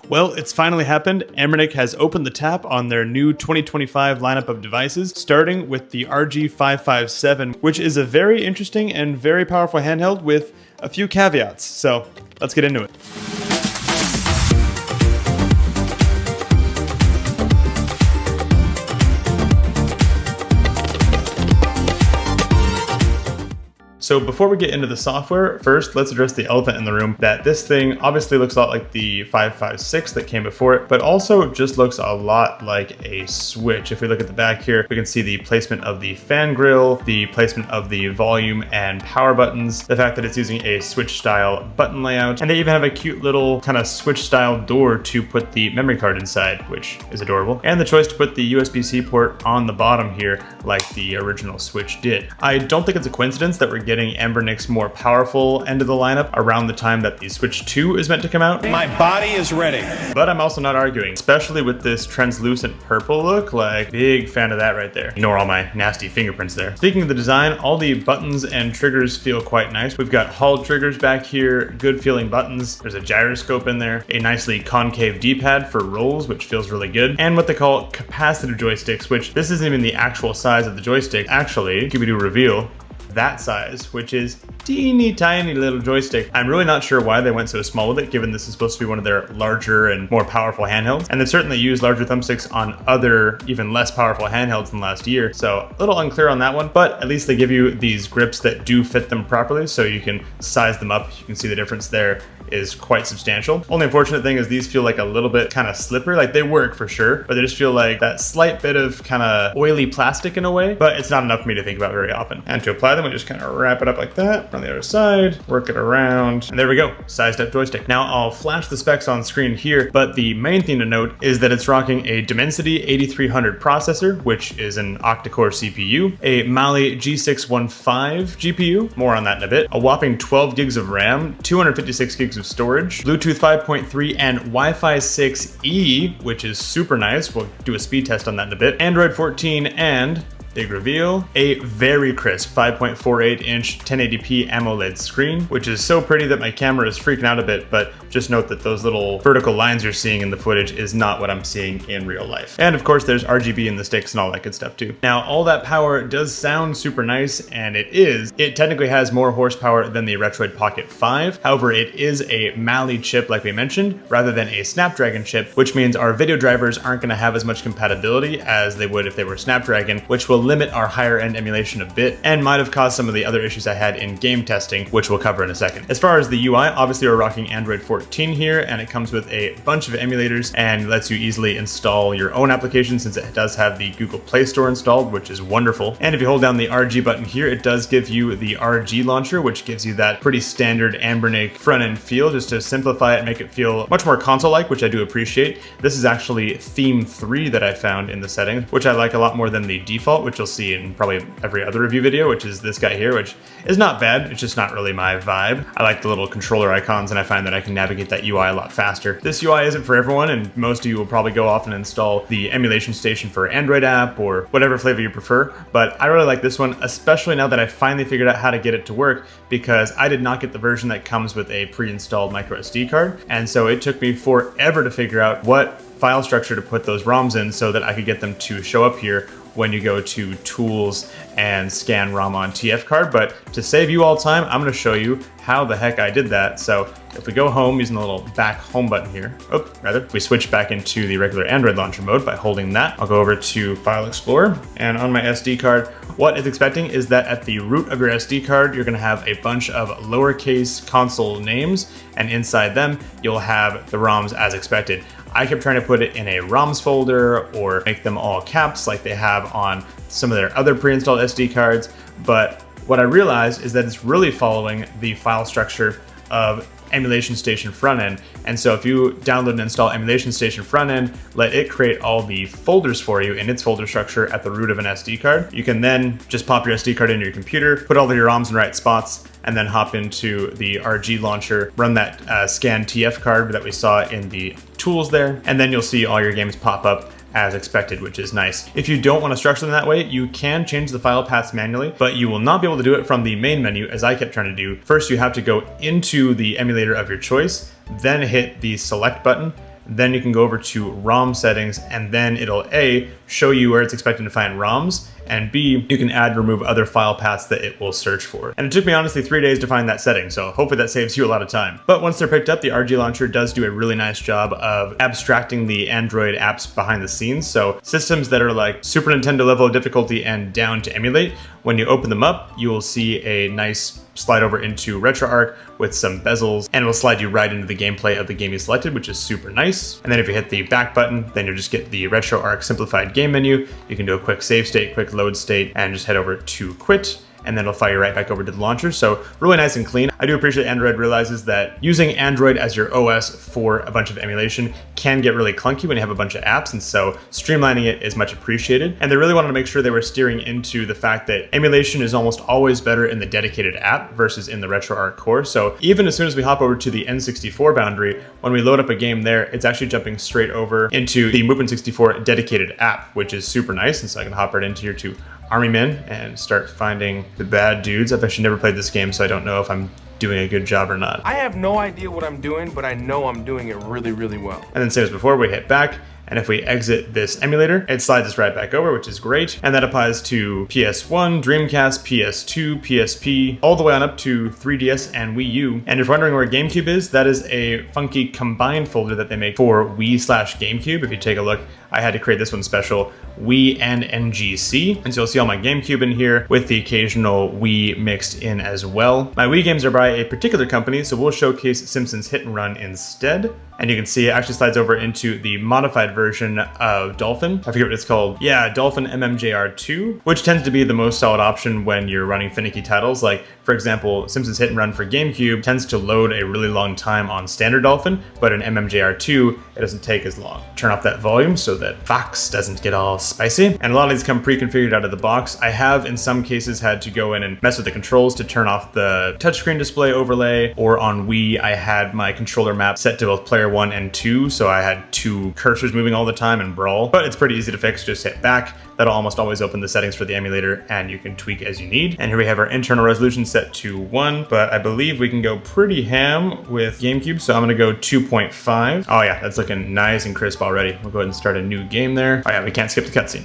Well, it's finally happened. Anbernic has opened the tap on their new 2025 lineup of devices, starting with the RG557, which is a very interesting and very powerful handheld with a few caveats. So let's get into it. So before we get into the software, first let's address the elephant in the room that this thing obviously looks a lot like the 556 that came before it, but also just looks a lot like a Switch. If we look at the back here, we can see the placement of the fan grill, the placement of the volume and power buttons, the fact that it's using a Switch style button layout, and they even have a cute little kind of Switch style door to put the memory card inside, which is adorable, and the choice to put the USB-C port on the bottom here like the original Switch did. I don't think it's a coincidence that we're getting Anbernic's more powerful end of the lineup around the time that the Switch 2 is meant to come out. My body is ready. But I'm also not arguing, especially with this translucent purple look. Like, big fan of that right there. Ignore all my nasty fingerprints there. Speaking of the design, all the buttons and triggers feel quite nice. We've got Hall triggers back here, good feeling buttons. There's a gyroscope in there, a nicely concave D-pad for rolls, which feels really good, and what they call capacitive joysticks, which this isn't even the actual size of the joystick. Actually, Scooby-Doo reveal, that size, which is teeny tiny little joystick. I'm really not sure why they went so small with it, given this is supposed to be one of their larger and more powerful handhelds. And they've certainly used larger thumbsticks on other, even less powerful handhelds than last year. So a little unclear on that one, but at least they give you these grips that do fit them properly, so you can size them up. You can see the difference there is quite substantial. Only unfortunate thing is these feel like a little bit kind of slippery. Like, they work for sure, but they just feel like that slight bit of kind of oily plastic in a way, but it's not enough for me to think about very often. And to apply them, we just kind of wrap it up like that on the other side, work it around, and there we go, sized up joystick. Now I'll flash the specs on screen here, but the main thing to note is that it's rocking a Dimensity 8300 processor, which is an octa-core CPU, a Mali G615 GPU, more on that in a bit, a whopping 12 gigs of RAM, 256 gigs of storage, Bluetooth 5.3 and Wi-Fi 6E, which is super nice. We'll do a speed test on that in a bit, Android 14, and big reveal, a very crisp 5.48-inch 1080p AMOLED screen, which is so pretty that my camera is freaking out a bit, but just note that those little vertical lines you're seeing in the footage is not what I'm seeing in real life. And of course, there's RGB in the sticks and all that good stuff too. Now, all that power does sound super nice, and it technically has more horsepower than the Retroid Pocket 5. However, it is a Mali chip, like we mentioned, rather than a Snapdragon chip, which means our video drivers aren't going to have as much compatibility as they would if they were Snapdragon, which will limit our higher end emulation a bit and might have caused some of the other issues I had in game testing, which we'll cover in a second. As far as the UI, obviously we're rocking Android 14 here, and it comes with a bunch of emulators and lets you easily install your own application since it does have the Google Play Store installed, which is wonderful. And if you hold down the RG button here, it does give you the RG launcher, which gives you that pretty standard Anbernic front end feel, just to simplify it, make it feel much more console-like, which I do appreciate. This is actually theme 3 that I found in the settings, which I like a lot more than the default, which you'll see in probably every other review video, which is this guy here, which is not bad. It's just not really my vibe. I like the little controller icons, and I find that I can navigate that UI a lot faster. This UI isn't for everyone, and most of you will probably go off and install the emulation station for Android app or whatever flavor you prefer, but I really like this one, especially now that I finally figured out how to get it to work, because I did not get the version that comes with a pre-installed micro SD card, and so it took me forever to figure out what file structure to put those ROMs in so that I could get them to show up here when you go to Tools and Scan ROM on TF card. But to save you all time, I'm going to show you how the heck I did that. So if we go home using the little back home button here, we switch back into the regular Android launcher mode by holding that. I'll go over to File Explorer, and on my SD card, what it's expecting is that at the root of your SD card, you're going to have a bunch of lowercase console names, and inside them, you'll have the ROMs as expected. I kept trying to put it in a ROMs folder or make them all caps like they have on some of their other pre-installed SD cards, but what I realized is that it's really following the file structure of Emulation Station frontend. And so if you download and install Emulation Station frontend, let it create all the folders for you in its folder structure at the root of an SD card. You can then just pop your SD card into your computer, put all of your ROMs in the right spots, and then hop into the RG launcher, run that scan TF card that we saw in the tools there, and then you'll see all your games pop up as expected, which is nice. If you don't want to structure them that way, you can change the file paths manually, but you will not be able to do it from the main menu, as I kept trying to do. First, you have to go into the emulator of your choice, then hit the select button, then you can go over to ROM settings, and then it'll A, show you where it's expecting to find ROMs, and B, you can add and remove other file paths that it will search for. And it took me honestly 3 days to find that setting, so hopefully that saves you a lot of time. But once they're picked up, the RG launcher does do a really nice job of abstracting the Android apps behind the scenes. So systems that are like Super Nintendo level of difficulty and down to emulate, when you open them up, you will see a nice slide over into RetroArch with some bezels, and it will slide you right into the gameplay of the game you selected, which is super nice. And then if you hit the back button, then you'll just get the RetroArch simplified game menu. You can do a quick save state, quick load state, and just head over to quit, and then it'll fire you right back over to the launcher. So really nice and clean. I do appreciate Android realizes that using Android as your OS for a bunch of emulation can get really clunky when you have a bunch of apps, and so streamlining it is much appreciated. And they really wanted to make sure they were steering into the fact that emulation is almost always better in the dedicated app versus in the RetroArch core. So even as soon as we hop over to the N64 boundary, when we load up a game there, it's actually jumping straight over into the Movement64 dedicated app, which is super nice. And so I can hop right into here to Army Men and start finding the bad dudes. I've actually never played this game, so I don't know if I'm doing a good job or not. I have no idea what I'm doing, but I know I'm doing it really, really well. And then same as before, we hit back, and if we exit this emulator, it slides us right back over, which is great. And that applies to PS1, Dreamcast, PS2, PSP, all the way on up to 3DS and Wii U. And if you're wondering where GameCube is, that is a funky combined folder that they make for Wii/GameCube. If you take a look, I had to create this one special, Wii and NGC. And so you'll see all my GameCube in here with the occasional Wii mixed in as well. My Wii games are by a particular company, so we'll showcase Simpsons Hit and Run instead. And you can see it actually slides over into the modified version of Dolphin. I forget what it's called. Yeah, Dolphin MMJR2, which tends to be the most solid option when you're running finicky titles. Like, for example, Simpsons Hit and Run for GameCube tends to load a really long time on standard Dolphin, but in MMJR2, it doesn't take as long. Turn off that volume so that Fox doesn't get all spicy. And a lot of these come pre-configured out of the box. I have, in some cases, had to go in and mess with the controls to turn off the touchscreen display overlay, or on Wii, I had my controller map set to both player 1 and 2, so I had 2 cursors moving all the time in Brawl. But it's pretty easy to fix, just hit back. That'll almost always open the settings for the emulator, and you can tweak as you need. And here we have our internal resolution set to 1, but I believe we can go pretty ham with GameCube, so I'm gonna go 2.5. Oh yeah, that's looking nice and crisp already. We'll go ahead and start a new game there. Oh yeah, we can't skip the cutscene.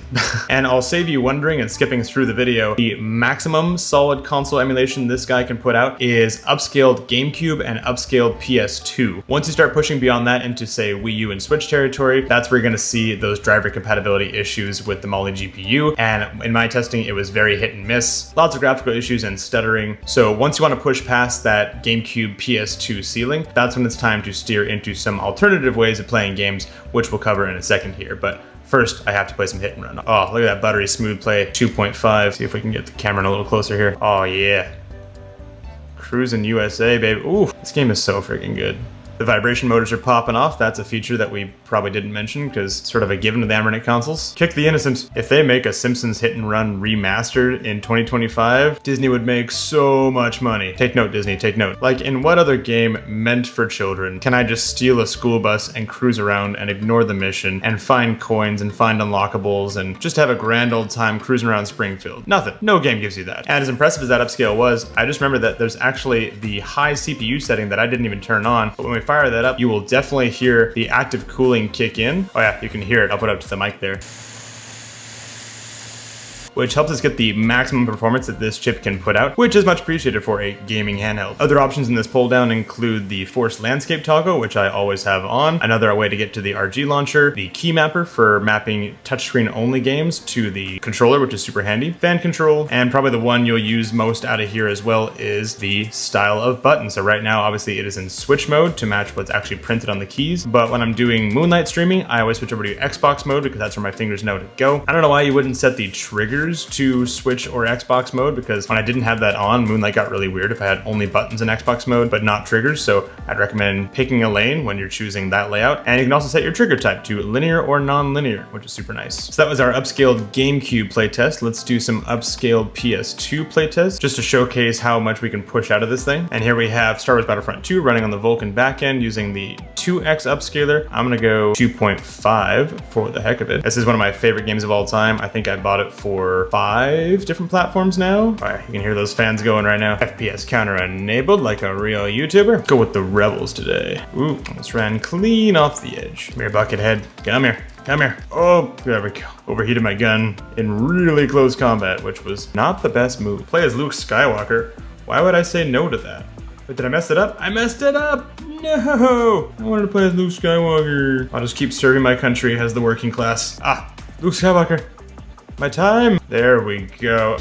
And I'll save you wondering and skipping through the video, the maximum solid console emulation this guy can put out is upscaled GameCube and upscaled PS2. Once you start pushing beyond that into, say, Wii U and Switch territory, that's where you're gonna see those driver compatibility issues with the Mali GPU. And in my testing, it was very hit and miss. Lots of graphical issues and stuttering. So once you wanna push past that GameCube PS2 ceiling, that's when it's time to steer into some alternative ways of playing games, which we'll cover in a second here. But first, I have to play some Hit and Run. Oh, look at that buttery smooth play, 2.5. See if we can get the camera in a little closer here. Oh yeah. Cruising USA, baby. Ooh, this game is so freaking good. The vibration motors are popping off. That's a feature that we probably didn't mention because it's sort of a given to the Anbernic consoles. Kick the innocent. If they make a Simpsons Hit and Run remastered in 2025, Disney would make so much money. Take note, Disney, take note. Like, in what other game meant for children can I just steal a school bus and cruise around and ignore the mission and find coins and find unlockables and just have a grand old time cruising around Springfield? Nothing. No game gives you that. And as impressive as that upscale was, I just remember that there's actually the high CPU setting that I didn't even turn on, but when we fire that up, you will definitely hear the active cooling kick in. Oh yeah, you can hear it. I'll put it up to the mic there. Which helps us get the maximum performance that this chip can put out, which is much appreciated for a gaming handheld. Other options in this pull down include the forced landscape toggle, which I always have on, another way to get to the RG launcher, the key mapper for mapping touchscreen only games to the controller, which is super handy, fan control, and probably the one you'll use most out of here as well is the style of button. So right now, obviously it is in switch mode to match what's actually printed on the keys, but when I'm doing Moonlight Streaming, I always switch over to Xbox mode because that's where my fingers know to go. I don't know why you wouldn't set the trigger to Switch or Xbox mode, because when I didn't have that on, Moonlight got really weird if I had only buttons in Xbox mode but not triggers. So I'd recommend picking a lane when you're choosing that layout. And you can also set your trigger type to linear or non-linear, which is super nice. So that was our upscaled GameCube playtest. Let's do some upscaled PS2 playtest just to showcase how much we can push out of this thing. And here we have Star Wars Battlefront 2 running on the Vulkan backend using the 2x upscaler. I'm gonna go 2.5 for the heck of it. This is one of my favorite games of all time. I think I bought it for for 5 different platforms now. All right, you can hear those fans going right now. FPS counter enabled like a real YouTuber. Go with the Rebels today. Ooh, almost ran clean off the edge. Come here, Buckethead. Come here. Come here. Oh, there we go. Overheated my gun in really close combat, which was not the best move. Play as Luke Skywalker. Why would I say no to that? But did I mess it up? I messed it up! No! I wanted to play as Luke Skywalker. I'll just keep serving my country as the working class. Ah, Luke Skywalker. My time. There we go.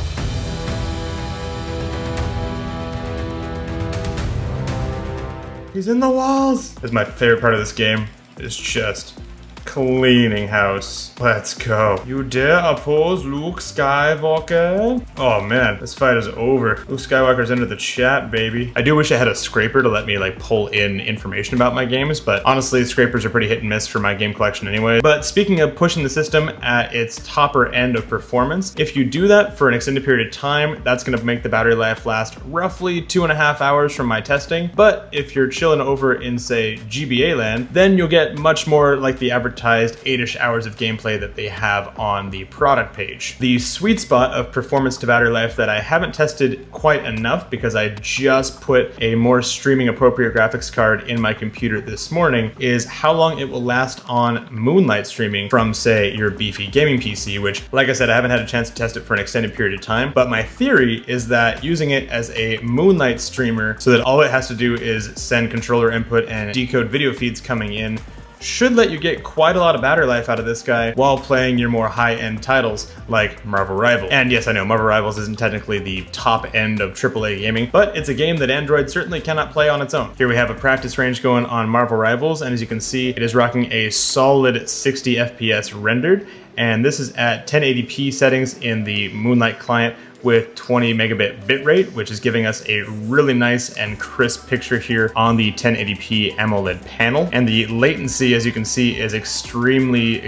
He's in the walls. That's my favorite part of this game. Is just cleaning house. Let's go. You dare oppose Luke Skywalker? Oh man, this fight is over. Luke Skywalker's into the chat, baby. I do wish I had a scraper to let me like pull in information about my games, but honestly, scrapers are pretty hit and miss for my game collection anyway. But speaking of pushing the system at its topper end of performance, if you do that for an extended period of time, that's gonna make the battery life last roughly 2.5 hours from my testing. But if you're chilling over in, say, GBA land, then you'll get much more like the advertised 8-ish hours of gameplay that they have on the product page. The sweet spot of performance to battery life that I haven't tested quite enough because I just put a more streaming appropriate graphics card in my computer this morning is how long it will last on Moonlight Streaming from, say, your beefy gaming PC, which, like I said, I haven't had a chance to test it for an extended period of time, but my theory is that using it as a Moonlight streamer so that all it has to do is send controller input and decode video feeds coming in should let you get quite a lot of battery life out of this guy while playing your more high-end titles like Marvel Rivals. And yes, I know Marvel Rivals isn't technically the top end of AAA gaming, but it's a game that Android certainly cannot play on its own. Here we have a practice range going on Marvel Rivals, and as you can see, it is rocking a solid 60 FPS rendered, and this is at 1080p settings in the Moonlight client with 20 megabit bitrate, which is giving us a really nice and crisp picture here on the 1080p AMOLED panel. And the latency, as you can see, is extremely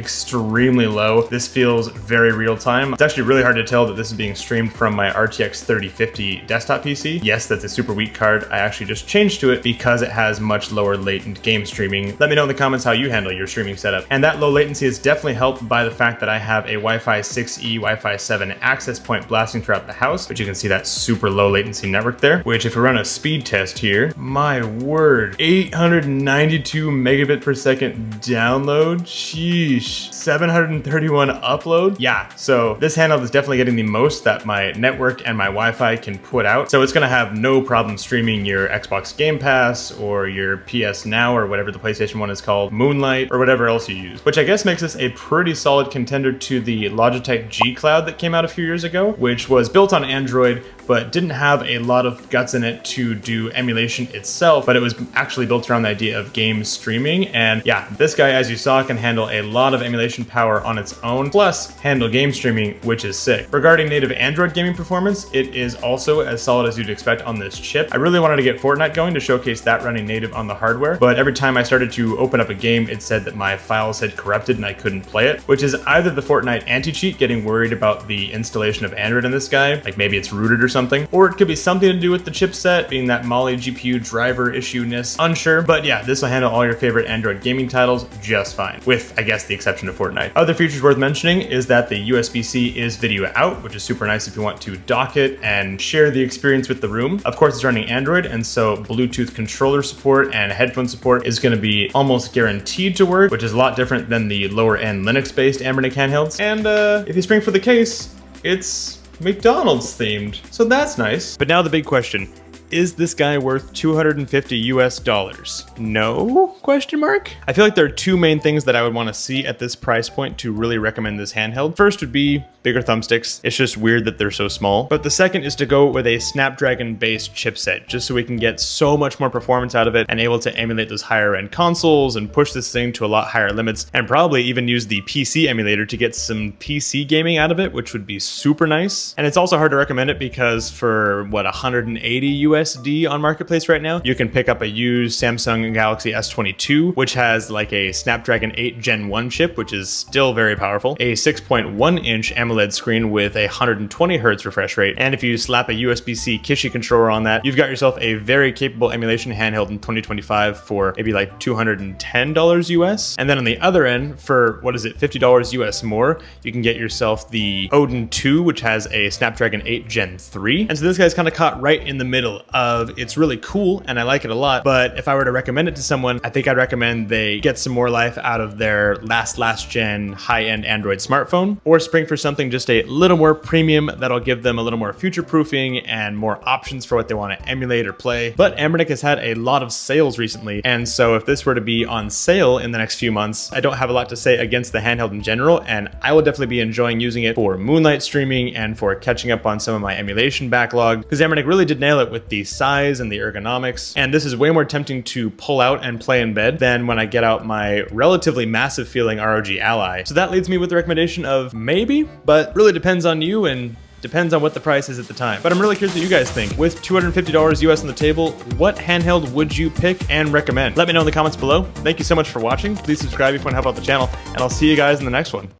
low. This feels very real time. It's actually really hard to tell that this is being streamed from my RTX 3050 desktop PC. Yes, that's a super weak card. I actually just changed to it because it has much lower latent game streaming. Let me know in the comments how you handle your streaming setup. And that low latency is definitely helped by the fact that I have a Wi-Fi 6E, Wi-Fi 7 access point blasting throughout the house, but you can see that super low latency network there, which if we run a speed test here, my word, 892 megabit per second download, sheesh, 731 upload. Yeah, so this handheld is definitely getting the most that my network and my Wi-Fi can put out. So it's gonna have no problem streaming your Xbox Game Pass or your PS Now or whatever the PlayStation 1 is called, Moonlight, or whatever else you use, which I guess makes this a pretty solid contender to the Logitech G Cloud that came out a few years ago, which was built on Android but didn't have a lot of guts in it to do emulation itself, but it was actually built around the idea of game streaming. And yeah, this guy, as you saw, can handle a lot of emulation power on its own, plus handle game streaming, which is sick. Regarding native Android gaming performance, it is also as solid as you'd expect on this chip. I really wanted to get Fortnite going to showcase that running native on the hardware, but every time I started to open up a game, it said that my files had corrupted and I couldn't play it, which is either the Fortnite anti-cheat getting worried about the installation of Android in this guy, like maybe it's rooted or something, or it could be something to do with the chipset, being that Mali GPU driver issue-ness, unsure, but yeah, this will handle all your favorite Android gaming titles just fine, with, I guess, the exception of Fortnite. Other features worth mentioning is that the USB-C is video out, which is super nice if you want to dock it and share the experience with the room. Of course, it's running Android, and so Bluetooth controller support and headphone support is going to be almost guaranteed to work, which is a lot different than the lower-end Linux-based Anbernic handhelds. And if you spring for the case, it's McDonald's themed, so that's nice. But now the big question, is this guy worth $250 US? No? Question mark? I feel like there are two main things that I would want to see at this price point to really recommend this handheld. First would be bigger thumbsticks. It's just weird that they're so small. But the second is to go with a Snapdragon-based chipset, just so we can get so much more performance out of it and able to emulate those higher end consoles and push this thing to a lot higher limits, and probably even use the PC emulator to get some PC gaming out of it, which would be super nice. And it's also hard to recommend it because for what, 180 USD on Marketplace right now. You can pick up a used Samsung Galaxy S22, which has like a Snapdragon 8 Gen 1 chip, which is still very powerful, a 6.1-inch AMOLED screen with a 120 Hz refresh rate, and if you slap a USB-C Kishi controller on that, you've got yourself a very capable emulation handheld in 2025 for maybe like $210 US. And then on the other end, for what is it, $50 US more, you can get yourself the Odin 2, which has a Snapdragon 8 Gen 3. And so this guy's kind of caught right in the middle of it's really cool and I like it a lot, but if I were to recommend it to someone, I think I'd recommend they get some more life out of their last gen high-end Android smartphone, or spring for something just a little more premium that'll give them a little more future-proofing and more options for what they want to emulate or play. But Anbernic has had a lot of sales recently, and so if this were to be on sale in the next few months, I don't have a lot to say against the handheld in general, and I will definitely be enjoying using it for Moonlight Streaming and for catching up on some of my emulation backlog, because Anbernic really did nail it with the size and the ergonomics, and this is way more tempting to pull out and play in bed than when I get out my relatively massive feeling ROG Ally. So that leads me with the recommendation of maybe, but really depends on you and depends on what the price is at the time. But I'm really curious what you guys think. With $250 US on the table, what handheld would you pick and recommend? Let me know in the comments below. Thank you so much for watching. Please subscribe if you want to help out the channel, and I'll see you guys in the next one.